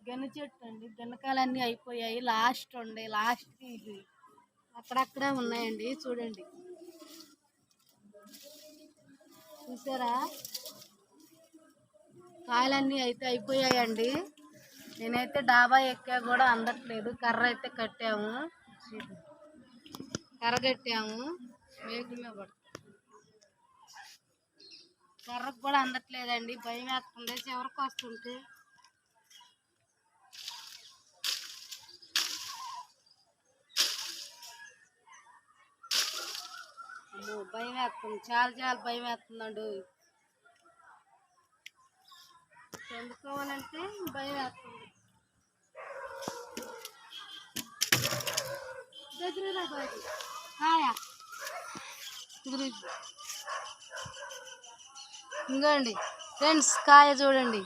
గెన్న చెట్టు అండి. గెన్నకాయలన్నీ అయిపోయాయి. లాస్ట్ ఉండే లాస్ట్కి ఇది అక్కడక్కడే ఉన్నాయండి. చూడండి, చూసారా? కాయలన్నీ అయితే అయిపోయాయండి. నేనైతే డాబా ఎక్కా కూడా అందట్లేదు. కర్ర అయితే కట్టాము, కర్ర కట్టాము, మేకుల మీద పడుతుంది. కర్రకు కూడా అందట్లేదండి. భయం వేస్తుంది చివరికి వస్తుంటే. అమ్మో, భయం వేస్తుంది, చాలా చాలా భయం వేస్తుందండు. ఎందుకోవాలంటే భయం వేస్తుంది. దగ్గర కాయా ఇంకోండి ఫ్రెండ్స్, కాయ చూడండి.